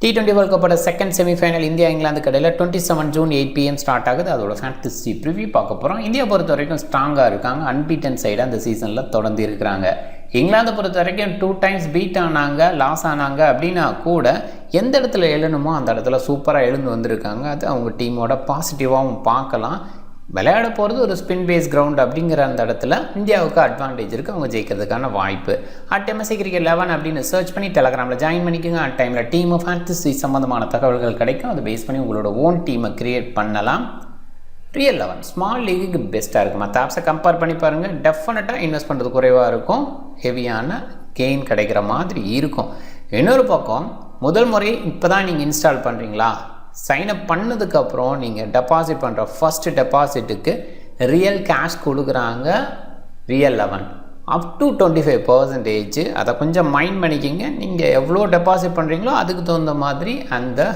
T20 World Cup second semi-final India England கடையில் 27 June 8 PM start ஆகுது. அதோட ஃபேண்டசி ப்ரிவியூ பார்க்க போகிறோம். இந்தியா பொறுத்த வரைக்கும் ஸ்ட்ராங்காக இருக்காங்க. அன்பீட்டன் சைடு அந்த சீசனில் தொடர்ந்து இருக்கிறாங்க. இங்கிலாந்து பொறுத்த வரைக்கும் 2 times பீட் ஆனாங்க, லாஸ் ஆனாங்க அப்படின்னா கூட எந்த இடத்துல எழுணுமோ அந்த இடத்துல சூப்பராக எழுந்து வந்திருக்காங்க. அது அவங்க டீமோட பாசிட்டிவாகவும் பார்க்கலாம். விளையாட போகிறது ஒரு ஸ்பின் பேஸ் கிரவுண்ட் அப்படிங்கிற அந்த இடத்துல இந்தியாவுக்கு அட்வான்டேஜ் இருக்குது. அவங்க ஜெயிக்கிறதுக்கான வாய்ப்பு. MSC Cricket 11 அப்படின்னு சர்ச் பண்ணி டெலகிராமில் ஜாயின் பண்ணிக்கோங்க. டைமில் டீம் ஆஃப் ஃபேண்டசி சம்மந்தமான தகவல்கள் கிடைக்கும். அதை பேஸ் பண்ணி உங்களோட ஓன் டீமை க்ரியேட் பண்ணலாம். ரியல் 11 ஸ்மால் லீகுக்கு பெஸ்ட்டாக இருக்குது. மற்ற ஆப்ஸை கம்பேர் பண்ணி பாருங்கள். டெஃபினட்டாக இன்வெஸ்ட் பண்ணுறது குறைவாக இருக்கும். ஹெவியான கெயின் கிடைக்கிற மாதிரி இருக்கும். இன்னொரு பக்கம் முதல் முறை இப்போ தான் நீங்கள் இன்ஸ்டால் பண்ணுறீங்களா, சைன்அப் பண்ணதுக்கப்புறம் நீங்கள் டெபாசிட் பண்ணுற ஃபஸ்ட்டு டெபாசிட்டுக்கு ரியல் கேஷ் கொடுக்குறாங்க. Real 11 up to 25%. அதை கொஞ்சம் மைண்ட் பண்ணிக்கிங்க. நீங்கள் எவ்வளோ டெபாசிட் பண்ணுறீங்களோ அதுக்கு தகுந்த மாதிரி அந்த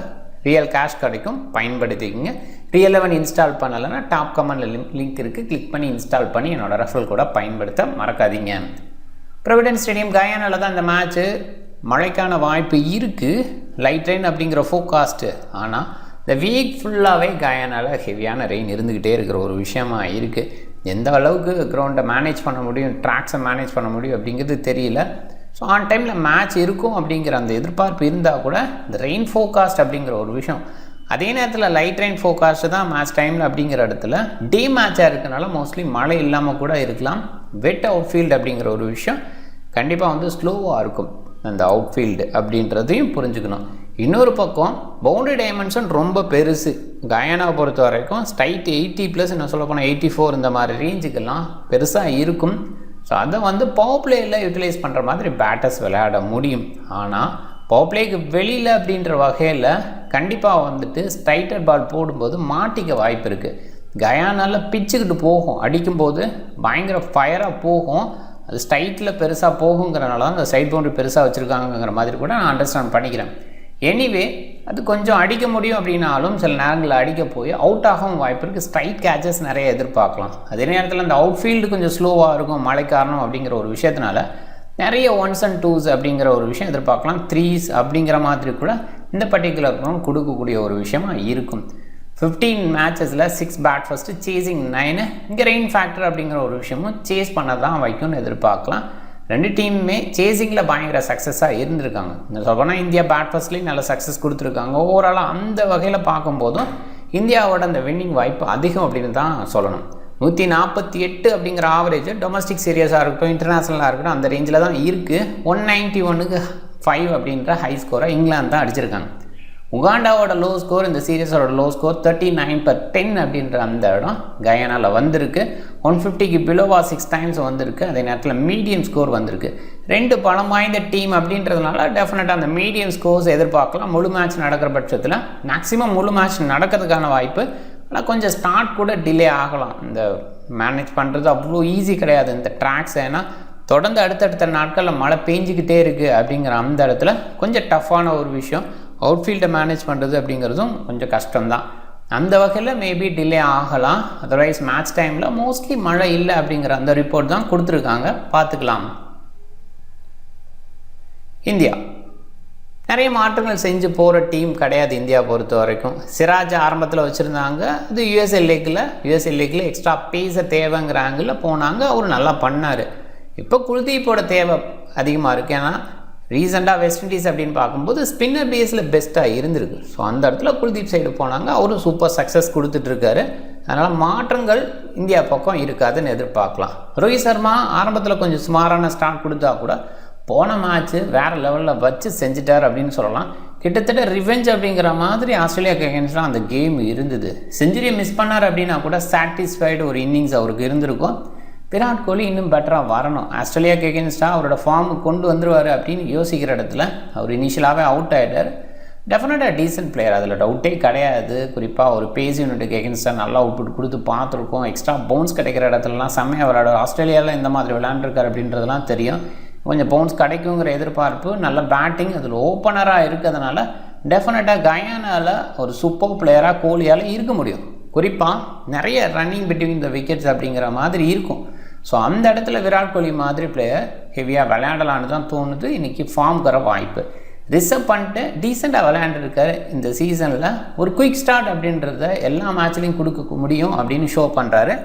ரியல் கேஷ் கிடைக்கும், பயன்படுத்திக்கிங்க. ரியல் 11 இன்ஸ்டால் பண்ணலைன்னா டாப் கமெண்டில் லிங்க் இருக்குது, கிளிக் பண்ணி இன்ஸ்டால் பண்ணி என்னோடய ரெஃபரல் கூட பயன்படுத்த மறக்காதீங்க. ப்ரொவிடன்ஸ் ஸ்டேடியம் கயானாவில் தான் இந்த மேட்ச்சு. மழைக்கான வாய்ப்பு இருக்குது, லைட் ரெயின் அப்படிங்கிற ஃபோர்காஸ்ட்டு. ஆனால் இந்த வீக் ஃபுல்லாகவே கயானாவில் ஹெவியான ரெயின் இருந்துக்கிட்டே இருக்கிற ஒரு விஷயமா இருக்குது. எந்த அளவுக்கு கிரவுண்டை மேனேஜ் பண்ண முடியும், ட்ராக்ஸை மேனேஜ் பண்ண முடியும் அப்படிங்கிறது தெரியல. ஸோ ஆன் டைமில் மேட்ச் இருக்கும் அப்படிங்கிற அந்த எதிர்பார்ப்பு இருந்தால் கூட இந்த ரெயின் ஃபோர்காஸ்ட் அப்படிங்கிற ஒரு விஷயம், அதே நேரத்தில் லைட் ரெயின் ஃபோர்காஸ்ட்டு தான் மேட்ச் டைமில் அப்படிங்கிற இடத்துல டே மேட்சாக இருக்கனால மோஸ்ட்லி மழை இல்லாமல் கூட இருக்கலாம். வெட் அவுட்ஃபீல்டு அப்படிங்கிற ஒரு விஷயம் கண்டிப்பாக வந்து ஸ்லோவாக இருக்கும் அந்த அவுட்ஃபீல்டு அப்படின்றதையும் புரிஞ்சுக்கணும். இன்னொரு பக்கம் பவுண்டரி டைமென்ஷன் ரொம்ப பெருசு. கயானாவை பொறுத்த வரைக்கும் ஸ்ட்ரைட் 80+, என்ன சொல்ல போனால் 84 இந்த மாதிரி ரேஞ்சுக்கெல்லாம் பெருசாக இருக்கும். ஸோ அதை வந்து பவர் பிளேயில் யூட்டிலைஸ் பண்ணுற மாதிரி பேட்டர்ஸ் விளையாட முடியும். ஆனால் பவர் பிளேக்கு வெளியில் அப்படின்ற வகையில் கண்டிப்பாக வந்துட்டு ஸ்ட்ரைட்டட் பால் போடும்போது மாட்டிக்க வாய்ப்பு இருக்குது. கயானாவில் பிச்சுக்கிட்டு போகும், அடிக்கும்போது பயங்கர ஃபயராக போகும். அது ஸ்ட்ரைட்டில் பெருசாக போகுங்கிறனால தான் அந்த சைட் பவுண்டரி பெருசாக வச்சுருக்காங்கிற மாதிரி கூட நான் அண்டர்ஸ்டாண்ட் பண்ணிக்கிறேன். எனிவே அது கொஞ்சம் அடிக்க முடியும் அப்படின்னாலும் சில நேரங்களில் அடிக்க போய் அவுட் ஆகவும் வாய்ப்பு இருக்குது. ஸ்ட்ரைட் கேச்சஸ் நிறைய எதிர்பார்க்கலாம். அதே நேரத்தில் அந்த அவுட்ஃபீல்டு கொஞ்சம் ஸ்லோவாக இருக்கும் மழை காரணம் அப்படிங்கிற ஒரு விஷயத்தினால நிறைய 1s and 2s அப்படிங்கிற ஒரு விஷயம் எதிர்பார்க்கலாம். 3s அப்படிங்கிற மாதிரி கூட இந்த பர்டிகுலர் ரவுண்ட் கொடுக்கக்கூடிய ஒரு விஷயமா இருக்கும். 15 மேட்சஸில் 6 பேட் ஃபஸ்ட்டு, சேசிங் 9. இங்கே ரெயின் ஃபேக்டர் அப்படிங்கிற ஒரு விஷயமும் சேஸ் பண்ண தான் வைக்கும்னு எதிர்பார்க்கலாம். ரெண்டு டீமுமே சேசிங்கில் பயங்கர சக்ஸஸாக இருந்திருக்காங்க. இந்த சொல்லப்போனால் இந்தியா பேட் ஃபஸ்ட்லேயும் நல்ல சக்ஸஸ் கொடுத்துருக்காங்க. ஓவராலாக அந்த வகையில் பார்க்கும்போதும் இந்தியாவோட அந்த வின்னிங் வாய்ப்பு அதிகம் அப்படின்னு தான் சொல்லணும். 148 அப்படிங்கிற ஆவரேஜ் டொமஸ்டிக் சீரியஸாக இருக்கட்டும், இன்டர்நேஷ்னலாக இருக்கட்டும், அந்த ரேஞ்சில் தான் இருக்குது. 191க்கு 5 அப்படின்ற ஹை ஸ்கோரை இங்கிலாந்து தான் அடிச்சிருக்காங்க. உகாண்டாவோட லோ ஸ்கோர், இந்த சீரியஸோட லோ ஸ்கோர் 39/10 அப்படின்ற அந்த இடம் கயானாவில் வந்திருக்கு. 150க்கு பிலோவா 6 times வந்திருக்கு. அதே நேரத்தில் மீடியம் ஸ்கோர் வந்திருக்கு. ரெண்டு பலம் வாய்ந்த டீம் அப்படின்றதுனால டெஃபினட்டாக அந்த மீடியம் ஸ்கோர்ஸ் எதிர்பார்க்கலாம். முழு மேட்ச் நடக்கிற பட்சத்தில் மேக்ஸிமம் முழு மேட்ச் நடக்கிறதுக்கான வாய்ப்பு. ஆனால் கொஞ்சம் ஸ்டார்ட் கூட டிலே ஆகலாம். இந்த மேனேஜ் பண்ணுறது அவ்வளோ ஈஸி கிடையாது இந்த ட்ராக்ஸ். ஏன்னா தொடர்ந்து அடுத்தடுத்த நாட்களில் மழை பெஞ்சிக்கிட்டே இருக்குது அப்படிங்கிற அந்த இடத்துல கொஞ்சம் டஃப்பான ஒரு விஷயம். அவுட்ஃபீல்டை மேனேஜ் பண்ணுறது அப்படிங்கிறதும் கொஞ்சம் கஷ்டம்தான். அந்த வகையில் மேபி டிலே ஆகலாம். அதர்வைஸ் மேட்ச் டைமில் மோஸ்ட்லி மழை இல்லை அப்படிங்கிற அந்த ரிப்போர்ட் தான் கொடுத்துருக்காங்க. பார்த்துக்கலாம். இந்தியா நிறைய மாற்றங்கள் செஞ்சு போகிற டீம் கிடையாது. இந்தியா பொறுத்த வரைக்கும் சிராஜ் ஆரம்பத்தில் வச்சுருந்தாங்க. அது யுஎஸ்எல் லீக்கில் எக்ஸ்ட்ரா பேஸை தேவைங்கிற ஆங்கிளில் போனாங்க. அவர் நல்லா பண்ணார். இப்போ குல்தீப்போட தேவை அதிகமாக இருக்குது. ஏன்னா ரீசெண்டாக வெஸ்ட் இண்டீஸ் அப்படின்னு பார்க்கும்போது ஸ்பின்னர் பேஸில் பெஸ்ட்டாக இருந்திருக்கு. ஸோ அந்த இடத்துல குல்தீப் சைடு போனாங்க. அவரும் சூப்பர் சக்ஸஸ் கொடுத்துட்ருக்காரு. அதனால் மாற்றங்கள் இந்தியா பக்கம் இருக்காதுன்னு எதிர்பார்க்கலாம். ரோஹித் சர்மா ஆரம்பத்தில் கொஞ்சம் சுமாரான ஸ்டார்ட் கொடுத்தா கூட போன மேட்ச்சு வேறு லெவலில் வச்சு செஞ்சுட்டார் அப்படின்னு சொல்லலாம். கிட்டத்தட்ட ரிவெஞ்ச் அப்படிங்கிற மாதிரி ஆஸ்திரேலியாவுக்கு அகேன்ஸ்டாக அந்த கேம் இருந்தது. செஞ்சுரியை மிஸ் பண்ணார் அப்படின்னா கூட சாட்டிஸ்ஃபைடு ஒரு இன்னிங்ஸ் அவருக்கு இருந்திருக்கும். விராட் கோலி இன்னும் பெட்டராக வரணும். ஆஸ்திரேலியாவுக்கு எகென்ஸ்டாக அவரோட ஃபார்மு கொண்டு வந்துடுவார் அப்படின்னு யோசிக்கிற இடத்துல அவர் இனிஷியலாகவே அவுட் ஆகிட்டார். டெஃபினட்டாக டீசென்ட் பிளேயர், அதில் டவுட்டே கிடையாது. குறிப்பாக ஒரு பேஸ் யூனிட்டுக்கு எகென்ஸ்டாக நல்லா அவுட்புட் கொடுத்து பார்த்துருக்கோம். எக்ஸ்ட்ரா பவுன்ஸ் கிடைக்கிற இடத்துலலாம் செம்மையாக விளையாட. ஆஸ்திரேலியாவில் இந்த மாதிரி விளையாண்டுருக்கார் அப்படின்றதுலாம் தெரியும். கொஞ்சம் பவுன்ஸ் கிடைக்குங்கிற எதிர்பார்ப்பு, நல்ல பேட்டிங், அதில் ஓப்பனராக இருக்கிறதுனால டெஃபினட்டாக கயானாவில் ஒரு சூப்பர் பிளேயராக கோலியால் இருக்க முடியும். குறிப்பாக நிறைய ரன்னிங் பிட்வீன் த விக்கெட்ஸ் அப்படிங்கிற மாதிரி இருக்கும். ஸோ அந்த இடத்துல விராட் கோலி மாதிரி பிளேயர் ஹெவியாக விளையாடலான்னு தான் தோணுது. இன்றைக்கி ஃபார்ம் தர வாய்ப்பு. ரிசர்வ் பண்ணிட்டு டீசெண்டாக விளையாண்டுருக்காரு இந்த சீசனில். ஒரு குயிக் ஸ்டார்ட் அப்படின்றத எல்லா மேட்ச்லேயும் கொடுக்க முடியும் அப்படின்னு ஷோ பண்ணுறாரு.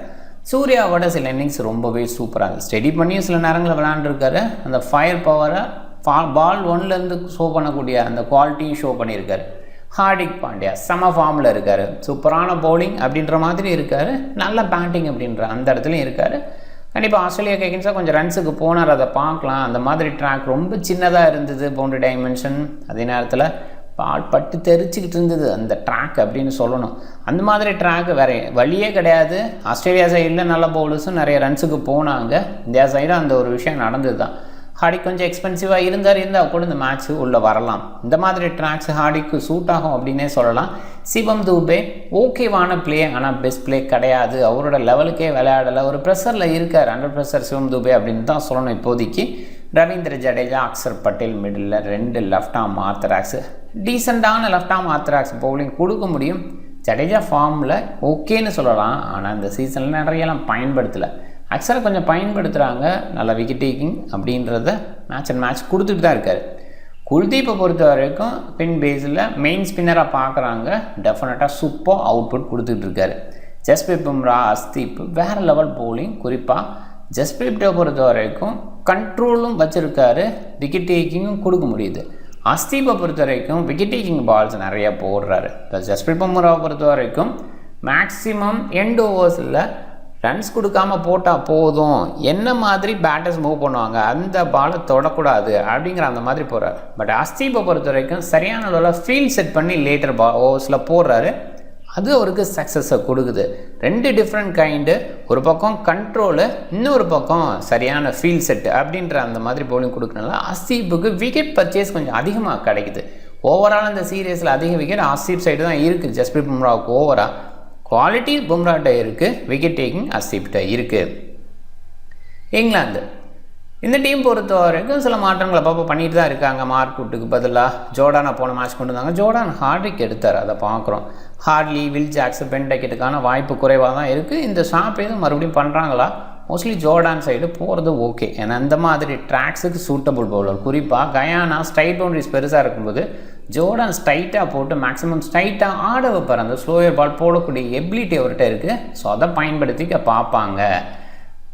சூர்யாவோட சில இன்னிங்ஸ் ரொம்பவே சூப்பராக ஸ்டெடி பண்ணியும் சில நேரங்களில் விளையாண்டுருக்காரு. அந்த ஃபயர் பவரை பால் ஒன்லேருந்து ஷோ பண்ணக்கூடிய அந்த குவாலிட்டியும் ஷோ பண்ணியிருக்காரு. ஹார்திக் பாண்டியா செம ஃபார்மில் இருக்கார். சூப்பரான பவுலிங் அப்படின்ற மாதிரி இருக்கார். நல்ல பேட்டிங் அப்படின்ற அந்த இடத்துலையும் இருக்கார். கண்டிப்பாக ஆஸ்திரேலியா கேக்கிங்ஸாக கொஞ்சம் ரன்ஸுக்கு போனார், அதை பார்க்கலாம். அந்த மாதிரி ட்ராக் ரொம்ப சின்னதாக இருந்தது, பவுண்டரி டைமென்ஷன். அதே நேரத்தில் பால் பட்டு தெரிச்சுக்கிட்டு இருந்தது அந்த ட்ராக் அப்படின்னு சொல்லணும். அந்த மாதிரி ட்ராக் வேறு வழியே கிடையாது. ஆஸ்திரேலியா சைடில் நல்ல பவுலர்ஸும் நிறைய ரன்ஸுக்கு போனாங்க. இந்தியா சைடு அந்த ஒரு விஷயம் நடந்தது தான். ஹார்டிக் கொஞ்சம் எக்ஸ்பென்சிவாக இருந்தால் கூட இந்த மேட்ச்சு உள்ளே வரலாம். இந்த மாதிரி ட்ராக்ஸ் ஹார்டிக்கு சூட் ஆகும் அப்படின்னே சொல்லலாம். சிவம் தூபே ஓகேவான பிளே, ஆனால் பெஸ்ட் பிளே கிடையாது. அவரோட லெவலுக்கே விளையாடலை. ஒரு ப்ரெஷரில் இருக்கார், அண்டர் ப்ரெஷர் சிவம் தூபே அப்படின்னு தான் சொல்லணும் இப்போதைக்கு. Ravindra Jadeja, Axar Patel middle, 2 left arm orthodox, டீசெண்டான லெஃப்ட் ஆர்ம் ஆர்த்தடாக்ஸ் பவுலிங் கொடுக்க முடியும். ஜடேஜா ஃபார்மில் ஓகேன்னு சொல்லலாம், ஆனால் இந்த சீசனில் நிறையெல்லாம் பயன்படுத்தலை. அக்சரை கொஞ்சம் பயன்படுத்துகிறாங்க, நல்ல விக்கெட் டேக்கிங் அப்படின்றத மேட்ச் அண்ட் மேட்ச் கொடுத்துட்டு தான் இருக்கார். குல்தீப்பை பொறுத்த வரைக்கும் பின் பேஸில் மெயின் ஸ்பின்னராக பார்க்குறாங்க. டெஃபினட்டாக சூப்பர் அவுட்புட் கொடுத்துட்ருக்காரு. ஜஸ்பிரீத் பும்ரா, அஸ்தீப் வேறு லெவல் பவுலிங். குறிப்பாக ஜஸ்பிரீத்தை பொறுத்த வரைக்கும் கண்ட்ரோலும் வச்சுருக்காரு, விக்கெட் டேக்கிங்கும் கொடுக்க முடியுது. அஸ்தீப்பை பொறுத்த வரைக்கும் விக்கெட் டேக்கிங் பால்ஸ் நிறையா போடுறாரு. இப்போ ஜஸ்பிரீத் பும்ராவை பொறுத்த வரைக்கும் மேக்ஸிமம் எண்ட் ஓவர்ஸில் ரன்ஸ் கொடுக்காம போட்டால் போதும், என்ன மாதிரி பேட்டர்ஸ் மூவ் பண்ணுவாங்க, அந்த பாலை தொடக்கூடாது அப்படிங்கிற அந்த மாதிரி போகிறார். பட் அஸ்தீப்பை பொறுத்த வரைக்கும் சரியான அளவில் ஃபீல்ட் செட் பண்ணி லேட்டர் ஓவர்ஸில் போடுறாரு. அது அவருக்கு சக்ஸஸை கொடுக்குது. 2 டிஃப்ரெண்ட் கைண்டு, ஒரு பக்கம் கண்ட்ரோலு, இன்னொரு பக்கம் சரியான ஃபீல்ட் செட்டு அப்படின்ற அந்த மாதிரி பவுலிங் கொடுக்கறனால அஸ்தீப்புக்கு விக்கெட் பர்ச்சேஸ் கொஞ்சம் அதிகமாக கிடைக்குது. ஓவரால் இந்த சீரீஸில் அதிக விக்கெட் அஸ்தீப் சைடு தான் இருக்குது. ஜஸ்பிரீத் பும்ராவுக்கு ஓவராக குவாலிட்டி பும்ராட்ட இருக்குது, விக்கெட் டேக்கிங் அஸ்தீப்கிட்ட இருக்குது. இங்கிலாந்து இந்த டீம் பொறுத்த வரைக்கும் சில மாற்றங்களை அப்பப்போ பண்ணிட்டு தான் இருக்காங்க. மார்க்வுட்டுக்கு பதிலாக ஜோர்டானை போன மேட்ச் கொண்டு வந்தாங்க. ஜோர்டான் ஹார்ட்ரிக் எடுத்தார், அதை பார்க்குறோம். ஹார்ட்லி, வில் ஜாக்ஸ், பென் டக்கெட்டுக்கான வாய்ப்பு குறைவாக தான் இருக்குது. இந்த ஷாப் எதுவும் மறுபடியும் பண்ணுறாங்களா? மோஸ்ட்லி ஜோர்டான் சைடு போகிறது ஓகே. ஏன்னா இந்த மாதிரி ட்ராக்ஸுக்கு சூட்டபுள் பவுலர். குறிப்பாக கயானா ஸ்ட்ரைட் பவுண்டரிஸ் பெருசாக இருக்கும்போது ஜோர்டான் ஸ்ட்ரைட்டாக போட்டு மேக்ஸிமம் ஸ்ட்ரைட்டாக ஆட வைப்பார். அந்த ஸ்லோயர் பால் போடக்கூடிய எபிலிட்டி அவர்கிட்ட இருக்குது. ஸோ அதை பயன்படுத்திக்க பார்ப்பாங்க.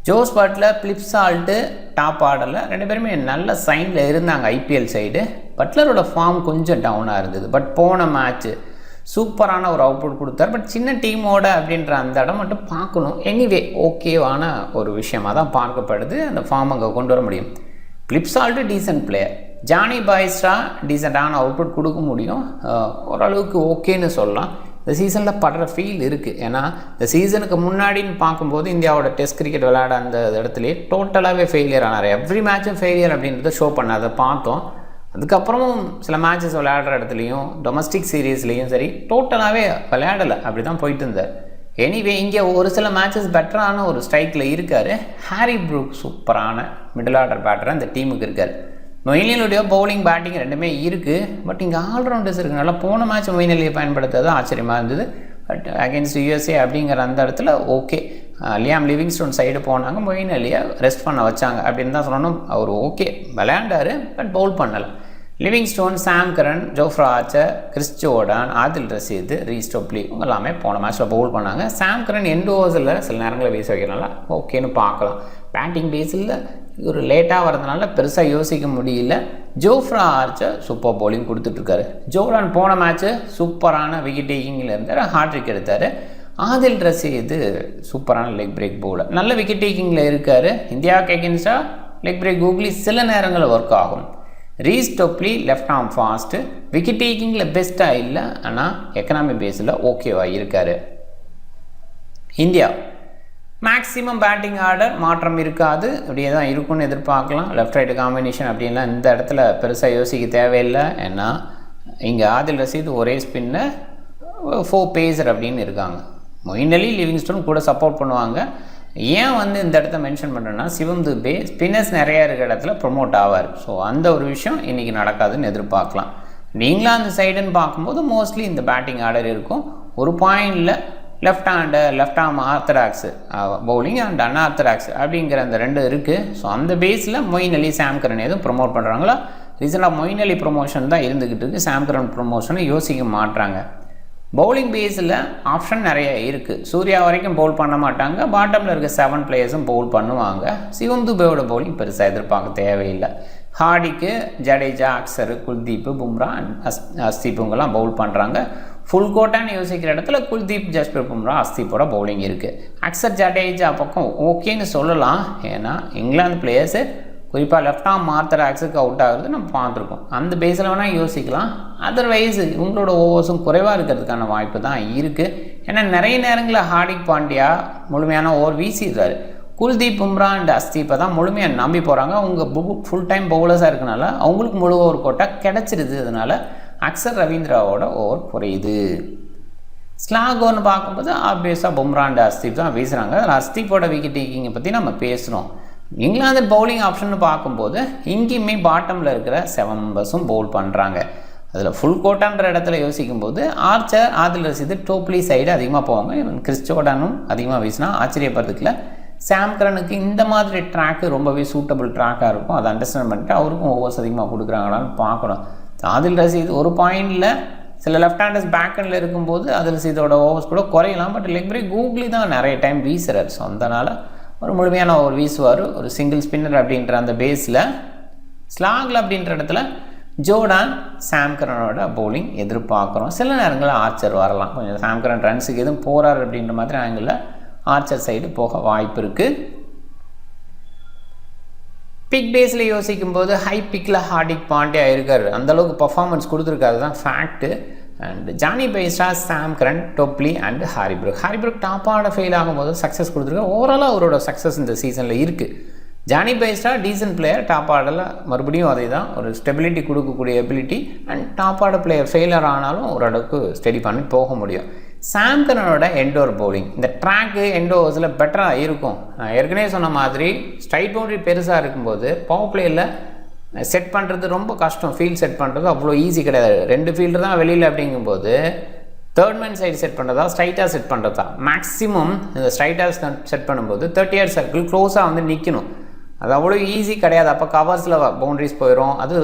ஜோஸ் பட்லர், பிளிப்சால்ட்டு டாப் ஆர்டரில் 2 பேருமே நல்ல சைனில் இருந்தாங்க ஐபிஎல் சைடு. பட்லரோட ஃபார்ம் கொஞ்சம் டவுனாக இருந்தது. பட் போன மேட்ச்சு சூப்பரான ஒரு அவுட்புட் கொடுத்தார். பட் சின்ன டீமோட அப்படின்ற அந்த இடம் மட்டும் பார்க்கணும். எனிவே ஓகேவான ஒரு விஷயமாக தான் பார்க்கப்படுது. அந்த ஃபார்ம் அங்கே கொண்டு வர முடியும். பிளிப்சால்ட்டு டீசென்ட் பிளேயர். ஜானி பாய்ஸ்டா டீசெண்டான அவுட்புட் கொடுக்க முடியும். ஓரளவுக்கு ஓகேன்னு சொல்லலாம். இந்த சீசனில் படுற ஃபீல் இருக்குது. ஏன்னா இந்த சீசனுக்கு முன்னாடின்னு பார்க்கும்போது இந்தியாவோட டெஸ்ட் கிரிக்கெட் விளையாட அந்த இடத்துலையே டோட்டலாகவே ஃபெயிலியர் ஆனார். எவ்ரி மேட்சும் ஃபெயிலியர் அப்படின்றத ஷோ பண்ண அதை பார்த்தோம். அதுக்கப்புறமும் சில மேட்சஸ் விளையாடுற இடத்துலையும் டொமஸ்டிக் சீரீஸ்லேயும் சரி டோட்டலாகவே விளையாடலை, அப்படி தான் போயிட்டு இருந்தார். எனிவே இங்கே ஒரு சில மேட்சஸ் பெட்டரான ஒரு ஸ்ட்ரைக்கில் இருக்கார். ஹாரி ப்ரூக் சூப்பரான மிடில் ஆர்டர் பேட்டராக இந்த டீமுக்கு இருக்கார். மொயின் பவுலிங் பேட்டிங் 2மே இருக்குது. பட் இங்கே ஆல்ரவுண்டர்ஸ் இருக்குனால போன மேட்ச் மொயின் அலியை பயன்படுத்துறது ஆச்சரியமாக இருந்தது. பட் அகேன்ஸ்ட் யூஎஸ்ஏ அப்படிங்கிற அந்த இடத்துல ஓகே. லியாம் லிவிங்ஸ்டோன் சைடு போனாங்க, மொயின் அலியை ரெஸ்ட் பண்ண வச்சாங்க அப்படின்னு தான் சொல்லணும். அவர் ஓகே விளையாண்டார், பட் பவுல் பண்ணலை. Livingstone, Sam Curran, Jofra Archer, Chris Jordan, Adil Rashid, Reece Topley இவங்க எல்லாமே போன மேட்ச்சில் பவுல் பண்ணாங்க. சாம் கரன் எண்ட் ஓவர்ஸில் சில நேரங்களில் வீச வைக்கிறனால ஓகேன்னு பார்க்கலாம். பேட்டிங் பேஸில் ஒரு லேட்டாக வரதுனால பெருசாக யோசிக்க முடியல. ஜோஃப்ரா ஆர்ச்சர் சூப்பர் பவுலிங் கொடுத்துட்ருக்காரு. ஜோர்டான் போன மேட்ச்சு சூப்பரான விக்கெட் டேக்கிங்கில் இருந்தார், ஹார்ட்ரிக் எடுத்தார். ஆதில் ரஷீது சூப்பரான லெக் பிரேக் பவுலர், நல்ல விக்கெட் டேக்கிங்கில் இருக்கார். இந்தியாவுக்கு அகேன்ஸ்டாக லெக் பிரேக் கூகுளி சில நேரங்களில் ஒர்க் ஆகும். Reece Topley left arm fast, wicket டேக்கிங்கில் பெஸ்ட்டாக இல்லை, ஆனால் எக்கனாமி பேஸில் ஓகேவாக இருக்கார். இந்தியா மேக்ஸிமம் பேட்டிங் ஆர்டர் மாற்றம் இருக்காது, அப்படியே தான் இருக்கும்னு எதிர்பார்க்கலாம். லெஃப்ட் ரைட்டு காம்பினேஷன் அப்படின்லாம் இந்த இடத்துல பெருசாக யோசிக்க தேவையில்லை. ஏன்னா இங்கே ஆதில் ரஷீத் ஒரே ஸ்பின்னை 4 பேசர் அப்படின்னு இருக்காங்க. மொயின் அலி, லிவிங்ஸ்டோன் கூட சப்போர்ட் பண்ணுவாங்க. ஏன் இந்த இடத்த மென்ஷன் பண்ணுறேன்னா சிவம் துபே ஸ்பின்னர்ஸ் நிறையா இருக்கிற இடத்துல ப்ரொமோட் ஆவார். ஸோ அந்த ஒரு விஷயம் இன்றைக்கி நடக்காதுன்னு எதிர்பார்க்கலாம். இங்கிலாந்து சைடுன்னு பார்க்கும்போது மோஸ்ட்லி இந்த பேட்டிங் ஆர்டர் இருக்கும். ஒரு பாயிண்டில் left hand, left arm orthodox bowling and unorthodox அப்படிங்கிற அந்த 2 இருக்குது. ஸோ அந்த பேஸில் மொயின் அலி, சாம் கரன் எதுவும் ப்ரொமோட் பண்ணுறாங்களா? ரீசெண்டாக மொயின் அலி ப்ரொமோஷன் தான் இருந்துக்கிட்டு இருக்குது, சாம் கரன் ப்ரொமோஷனை யோசிக்க மாட்டுறாங்க. பவுலிங் பேஸில் ஆப்ஷன் நிறைய இருக்குது. சூர்யா வரைக்கும் பவுல் பண்ண மாட்டாங்க, பாட்டமில் இருக்க 7 பிளேயர்ஸும் பவுல் பண்ணுவாங்க. சிவம் துபேவோட பவுலிங் பெருசாக எதிர்பார்க்க தேவையில்லை. ஹார்டிக்கு ஜடேஜா, அக்சர், குல்தீப், பும்ரா, அஸ்தீப்புங்கெல்லாம் பவுல் பண்ணுறாங்க. ஃபுல் கோட்டான்னு யோசிக்கிற இடத்துல குல்தீப், ஜஸ்பிரித் பும்ரா, அஸ்தீப்போட பவுலிங் இருக்குது. அக்சர், ஜடேஜா பக்கம் ஓகேன்னு சொல்லலாம். ஏன்னா இங்கிலாந்து பிளேயர்ஸு குறிப்பாக லெஃப்ட் ஆர்ம் மார்த்தர் ஆக்ஸுக்கு அவுட் ஆகுறது நம்ம பார்த்துருக்கோம். அந்த பேஸில் வேணால் யோசிக்கலாம். அதர்வைஸ் இவங்களோட ஓவர்ஸும் குறைவாக இருக்கிறதுக்கான வாய்ப்பு தான் இருக்குது. ஏன்னா நிறைய நேரங்களில் ஹார்திக் பாண்டியா முழுமையான ஓவர் வீசிடுறாரு. குல்தீப், பும்ரா அண்ட் அஸ்தீப்பை தான் முழுமையாக நம்பி போகிறாங்க. அவங்க ஃபுல் டைம் பவுலர்ஸாக இருக்கனால அவங்களுக்கு முழு ஓவர் கோட்டா கிடச்சிருது. அதனால் அக்சர் ரவீந்திராவோட ஓவர் குறையுது. ஸ்லாக் ஒன்று பார்க்கும்போது ஆப்வியஸாக பும்ரா அண்ட் அஸ்தீப் தான் வீசுகிறாங்க. அதில் அஸ்தீப்போட விக்கெட் டேக்கிங்கை பற்றி நம்ம பேசுகிறோம். இங்கிலாந்து பவுலிங் ஆப்ஷன் பார்க்கும்போது இங்கேயுமே பாட்டமில் இருக்கிற 7 மெம்பர்ஸும் பவுல் பண்ணுறாங்க. அதில் ஃபுல் கோட்டான்ற இடத்துல யோசிக்கும்போது Archer, Adil Rasheed, Topley side அதிகமாக போவாங்க. இவன் கிறிஸ் ஜோர்டானும் அதிகமாக வீசினா ஆச்சரியப்படுறதுக்குல. சாம் கரனுக்கு இந்த மாதிரி ட்ராக்கு ரொம்பவே சூட்டபிள் ட்ராக்காக இருக்கும். அதை அண்டர்ஸ்டாண்ட் பண்ணிட்டு அவருக்கும் ஓவர்ஸ் அதிகமாக கொடுக்குறாங்களான்னு பார்க்கணும். ஆதில் ரஷீது ஒரு பாயிண்டில் சில லெஃப்ட் ஹேண்டர்ஸ் பேக் ஹேண்டில் இருக்கும்போது ஆதில் ரஷீதோட ஓவர்ஸ் கூட குறையலாம். பட் லெக் பிரேக் கூகுளி தான் நிறைய டைம் வீசுறாரு. ஸோ அதனால் ஒரு முழுமையான ஓவர் வீசுவார். ஒரு சிங்கிள் ஸ்பின்னர் அப்படின்ற அந்த பேஸில். ஸ்லாகில் அப்படின்ற இடத்துல ஜோர்டான், சாம் கரனோட பவுலிங் எதிர்பார்க்குறோம். சில நேரங்களில் ஆர்ச்சர் வரலாம். கொஞ்சம் சாம் கரன் ரன்ஸுக்கு எதுவும் போகிறார் அப்படின்ற மாதிரி ஆங்கிளில் ஆர்ச்சர் சைடு போக வாய்ப்பு இருக்குது. பிக் பேஸில் யோசிக்கும்போது ஹை பிக்கில் ஹார்திக் பாண்டியா இருக்கார். அந்தளவுக்கு பர்ஃபார்மன்ஸ் கொடுத்துருக்காரு தான் fact. And Jonny Bairstow, Sam Curran, Topley and Harry Brook top order fail ஆகும்போது சக்ஸஸ் கொடுத்துருக்காரு. ஓவராலாக அவரோட சக்ஸஸ் இந்த சீசனில் இருக்குது. Jonny Bairstow decent player, top ஆர்டரில் மறுபடியும் அதே தான், ஒரு ஸ்டெபிலிட்டி கொடுக்கக்கூடிய ability. And top order player failure ஆனாலும் ஓரளவுக்கு ஸ்டெடி பண்ணி போக முடியும். சாம் கரனோட எண்டோர் பவுலிங் இந்த ட்ராக்கு எண்டோவர்ஸில் பெட்டராக இருக்கும். நான் ஏற்கனவே சொன்ன மாதிரி ஸ்ட்ரைட் பவுண்டரி பெருசாக இருக்கும்போது பவர் பிளேயில் செட் பண்ணுறது ரொம்ப கஷ்டம். ஃபீல்ட் செட் பண்ணுறது அவ்வளோ ஈஸி கிடையாது. 2 ஃபீல்டர் தான் வெளியில் அப்படிங்கும்போது தேர்ட் மேன் சைடு செட் பண்ணுறதா ஸ்ட்ரைட்டாக செட் பண்ணுறதா. மேக்ஸிமம் இந்த ஸ்ட்ரைட்டாக செட் பண்ணும்போது 30 yard சர்க்கிள் க்ளோஸாக வந்து நிற்கணும். அது அவ்வளோ ஈஸி கிடையாது. அப்போ கவர்ஸில் பவுண்ட்ரிஸ் போயிடும். அது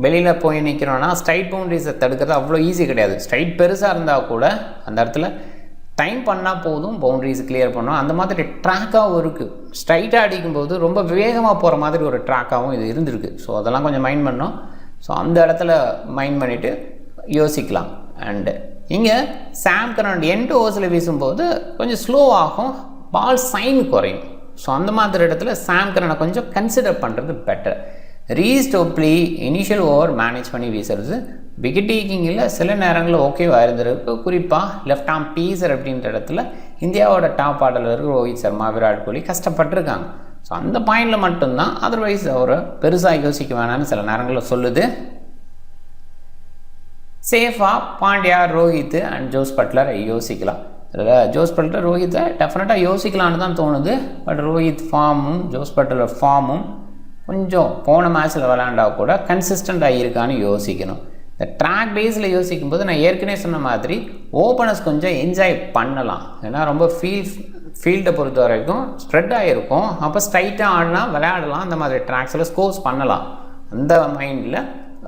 வெளியில் போய் நிற்கிறோன்னா ஸ்ட்ரைட் பவுண்ட்ரிஸை தடுக்கிறது அவ்வளோ ஈஸி கிடையாது. ஸ்ட்ரைட் பெருசாக இருந்தால் கூட அந்த இடத்துல டைம் பண்ணால் போதும், பவுண்ட்ரிஸ் கிளியர் பண்ணோம். அந்த மாதிரி ட்ராக்காகவும் இருக்குது. ஸ்ட்ரைட்டாக அடிக்கும்போது ரொம்ப வேகமாக போகிற மாதிரி ஒரு ட்ராக்காகவும் இது இருந்திருக்கு. ஸோ அதெல்லாம் கொஞ்சம் மைண்ட் பண்ணோம். ஸோ அந்த இடத்துல மைண்ட் பண்ணிவிட்டு யோசிக்கலாம். அண்டு இங்கே சாம் கரன் எண்ட் ஓவர்ஸில் வீசும்போது கொஞ்சம் ஸ்லோ ஆகும், பால் சைன் குறையும். ஸோ அந்த மாதிரி இடத்துல சாம் கரனை கொஞ்சம் கன்சிடர் பண்ணுறது better. Raise Topley initial over manage பண்ணி வீசுறது விக்கெட் டேக்கிங்கில் சில நேரங்களில் ஓகேவாக இருந்திருக்கு. குறிப்பாக லெஃப்ட் ஆர்ம் பீசர் அப்படின்ற இடத்துல இந்தியாவோட டாப் ஆர்டரில் இருக்க ரோஹித் சர்மா, விராட் கோலி கஷ்டப்பட்டுருக்காங்க. ஸோ அந்த பாயிண்டில் மட்டும்தான். அதர்வைஸ் அவரை பெருசாக யோசிக்க வேணாம்னு சில நேரங்களில் சொல்லுது. சேஃபாக Pandya, Rohit and Jos Buttler யோசிக்கலாம். இதில் ஜோஸ் பட்லர், ரோஹித்தை டெஃபினட்டாக யோசிக்கலான்னு தான் தோணுது. பட் ரோஹித் ஃபார்மும் ஜோஸ் பட்லர் ஃபார்மும் கொஞ்சம் போன மேட்ச்சில் விளையாண்டா கூட கன்சிஸ்டண்ட்டாக இருக்கான்னு யோசிக்கணும். இந்த ட்ராக் பேஸில் யோசிக்கும்போது நான் ஏற்கனவே சொன்ன மாதிரி ஓப்பனர்ஸ் கொஞ்சம் என்ஜாய் பண்ணலாம். ஏன்னா ரொம்ப ஃபீல்டை பொறுத்த வரைக்கும் ஸ்ப்ரெட் ஆகிருக்கும். அப்போ ஸ்ட்ரைட்டாக ஆடினா விளையாடலாம். அந்த மாதிரி ட்ராக்ஸில் ஸ்கோர்ஸ் பண்ணலாம். அந்த மைண்டில்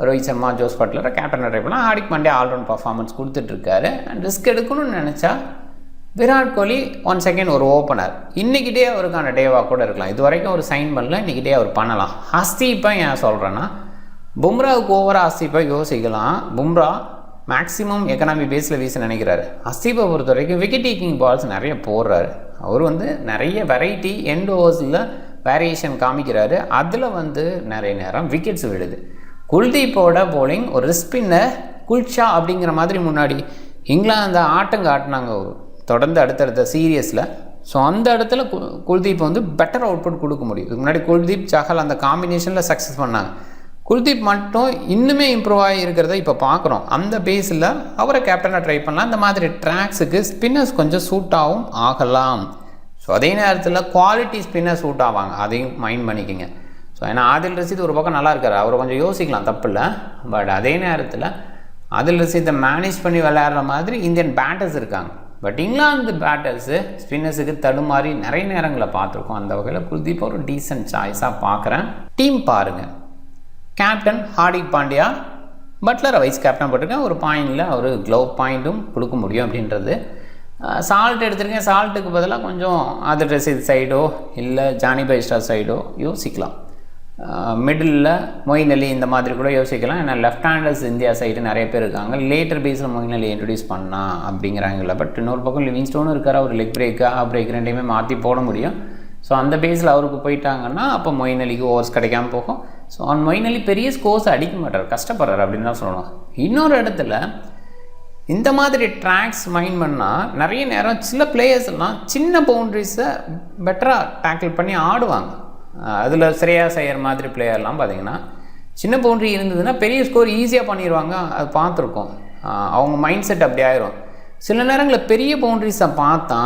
ரோஹித் சர்மா, ஜோஸ் பட்லரை கேப்டன் ட்ரை பண்ணலாம். ஹார்திக் பாண்டியா ஆல்ரவுண்ட் பர்ஃபார்மன்ஸ் கொடுத்துட்ருக்காரு. அண்ட் ரிஸ்க் எடுக்கணும்னு நினச்சா விராட் கோலி 1 செகண்ட் ஒரு ஓப்பனர். இன்றைக்கிட்டே அவருக்கான டேவாக கூட இருக்கலாம். இது வரைக்கும் ஒரு சைன் பண்ணல, இன்றைக்கிட்டே அவர் பண்ணலாம். ஹஸ்தீப்பை ஏன் சொல்கிறேன்னா பும்ராவுக்கு ஓவராக ஹஸ்தீப்பை யோசிக்கலாம். பும்ரா மேக்ஸிமம் எக்கனாமி பேஸில் வீச நினைக்கிறாரு. ஹஸ்தீப்பை பொறுத்த வரைக்கும் விக்கெட் டேக்கிங் பால்ஸ் நிறைய போடுறாரு. அவர் நிறைய வெரைட்டி எண்ட் ஓவர்ஸில் வேரியேஷன் காமிக்கிறாரு. அதில் நிறைய நேரம் விக்கெட்ஸ் விழுது. குல்தீப்போட போலிங் ஒரு ஸ்பின்னர் குல்ஷா அப்படிங்கிற மாதிரி முன்னாடி இங்கிலாந்து ஆட்டம் காட்டினாங்க தொடர்ந்து அடுத்தடுத்த சீரியஸில். ஸோ அந்த இடத்துல குல்தீப் பெட்டர் அவுட்புட் கொடுக்க முடியும். இதுக்கு முன்னாடி குல்தீப், சஹல் அந்த காம்பினேஷனில் சக்ஸஸ் பண்ணாங்க. குல்தீப் மட்டும் இன்னுமே இம்ப்ரூவ் ஆகி இருக்கிறத இப்போ பார்க்குறோம். அந்த பேஸில் அவரை கேப்டனாக ட்ரை பண்ணலாம். இந்த மாதிரி ட்ராக்ஸுக்கு ஸ்பின்னர்ஸ் கொஞ்சம் சூட்டாகவும் ஆகலாம். ஸோ அதே நேரத்தில் குவாலிட்டி ஸ்பின்னர் சூட் ஆவாங்க, அதையும் மைண்ட் பண்ணிக்கோங்க. ஸோ ஏன்னா ஆதில் ரஷீத் ஒரு பக்கம் நல்லா இருக்கார், அவரை கொஞ்சம் யோசிக்கலாம், தப்பு இல்லை. பட் அதே நேரத்தில் ஆதில் ரஷீத்தை மேனேஜ் பண்ணி விளையாடுற மாதிரி இந்தியன் பேட்டர்ஸ் இருக்காங்க. பட் இங்கிலாந்து பேட்டர்ஸு ஸ்பின்னர்ஸுக்கு தடுமாறி நிறைய நேரங்களை பார்த்துருக்கோம். அந்த வகையில் குல்தீப் ஒரு டீசன்ட் சாய்ஸாக பார்க்குறேன். டீம் பாருங்கள். கேப்டன் ஹார்திக் பாண்டியா, பட்லரை வைஸ் கேப்டன் போட்டிருக்கேன். ஒரு பாயிண்டில் ஒரு க்ளோவ் பாயிண்ட்டும் கொடுக்க முடியும் அப்படின்றது. சால்ட் எடுத்திருக்கேன். சால்ட்டுக்கு பதிலாக கொஞ்சம் ஆதிர் ரஷீத் சைடோ இல்லை ஜானி பைஸ்டா சைடோ யோசிக்கலாம். மிடில் மொயின் அலி இந்த மாதிரி கூட யோசிக்கலாம். ஏன்னா லெஃப்ட் ஹேண்டர்ஸ் இந்தியா சைடு நிறைய பேர் இருக்காங்க. லேட்டர் பேஸில் மொயின் அலி இன்ட்ரடியூஸ் பண்ணால் அப்படிங்கிறாங்கல்ல. பட் இன்னொரு பக்கம் லிவிங்ஸ்டோனும் இருக்கார். அவர் லெக் பிரேக்கு ஆஃப் பிரேக் ரெண்டையுமே மாற்றி போட முடியும். ஸோ அந்த பேஸில் அவருக்கு போயிட்டாங்கன்னா அப்போ மொயின் அலிக்கு ஓவர்ஸ் கிடைக்காம போகும். ஸோ மொயின் அலி பெரிய ஸ்கோர்ஸ் அடிக்க மாட்டார், கஷ்டப்படுறார் அப்படின்னு தான் சொல்லணும். இன்னொரு இடத்துல இந்த மாதிரி ட்ராக்ஸ் மைண்ட் பண்ணால் நிறைய நேரம் சில பிளேயர்ஸ்லாம் சின்ன பவுண்ட்ரிஸை பெட்டராக டேக்கிள் பண்ணி ஆடுவாங்க. அதில் ஸ்ரேயாஸ் ஐயர் மாதிரி பிளேயர்லாம் பார்த்திங்கன்னா சின்ன பவுண்ட்ரி இருந்ததுன்னா பெரிய ஸ்கோர் ஈஸியாக பண்ணிடுவாங்க. அது பார்த்துருக்கோம். அவங்க மைண்ட் செட் அப்படி ஆயிரும். சில நேரங்களில் பெரிய பவுண்ட்ரிஸை பார்த்தா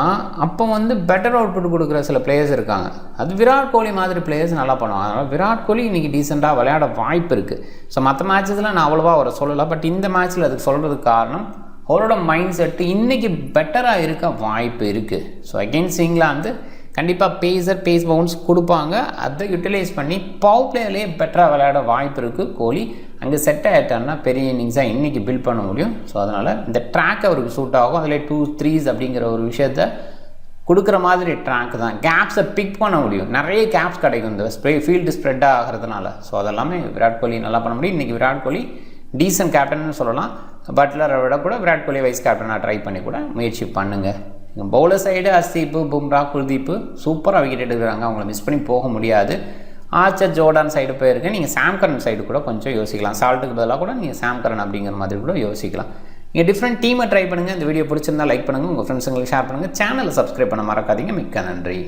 அப்போ பெட்டர் அவுட்புட் கொடுக்குற சில பிளேயர்ஸ் இருக்காங்க. அது விராட் கோலி மாதிரி பிளேயர்ஸ் நல்லா பண்ணுவாங்க. அதனால் விராட் கோலி இன்றைக்கி டீசெண்டாக விளையாட வாய்ப்பு இருக்குது. ஸோ மற்ற மேட்சஸில் நான் அவ்வளோவா அவரை சொல்லலை. பட் இந்த மேட்ச்சில் அதுக்கு சொல்கிறதுக்கு காரணம் அவரோட மைண்ட் செட்டு இன்றைக்கி பெட்டராக இருக்க வாய்ப்பு இருக்குது. ஸோ அகெயின்ஸ்ட் இங்கிலாந்து கண்டிப்பாக பேஸ் பவுன்ஸ் கொடுப்பாங்க. அதை யூட்டிலைஸ் பண்ணி பவர் பிளேயர்லேயே பெட்டராக விளையாட வாய்ப்பு இருக்குது. கோலி அங்கே செட் ஆகிட்டான்னா பெரிய இன்னிங்ஸாக இன்றைக்கி பில்ட் பண்ண முடியும். ஸோ அதனால் இந்த ட்ராக் அவருக்கு சூட் ஆகும். அதில் 2-3s அப்படிங்கிற ஒரு விஷயத்த கொடுக்குற மாதிரி ட்ராக் தான். கேப்ஸை பிக் பண்ண முடியும். நிறைய கேப்ஸ் கிடைக்கும் இந்த ஃபீல்டு ஸ்ப்ரெட் ஆகிறதுனால. ஸோ அதெல்லாமே விராட் கோலி நல்லா பண்ண முடியும். இன்றைக்கி விராட் கோலி டீசன்ட் கேப்டன்னு சொல்லலாம். பட்லரை விட கூட விராட் கோலி வைஸ் கேப்டனாக ட்ரை பண்ணி கூட முயற்சி பண்ணுங்கள். பவுலர் சைடு ஹர்ஷ்தீப், பும்ரா, குல்தீப் சூப்பராக விக்கெட் எடுக்கிறாங்க. அவங்கள மிஸ் பண்ணி போக முடியாது. ஆர்ச்சர், ஜோர்டான் சைடு போயிருக்கேன். நீங்கள் சாம் கரன் சைடு கூட கொஞ்சம் யோசிக்கலாம். சால்ட்டுக்கு பதிலாக கூட நீங்கள் சாம் கரன் அப்படிங்கிற மாதிரி கூட யோசிக்கலாம். நீங்கள் டிஃப்ரெண்ட் டீமை ட்ரை பண்ணுங்கள். இந்த வீடியோ பிடிச்சிருந்தால் லைக் பண்ணுங்கள். உங்கள் ஃப்ரெண்ட்ஸுங்களுக்கு ஷேர் பண்ணுங்கள். சேனலை சப்ஸ்கிரைப் பண்ண மறக்காதீங்க. மிக்க நன்றி.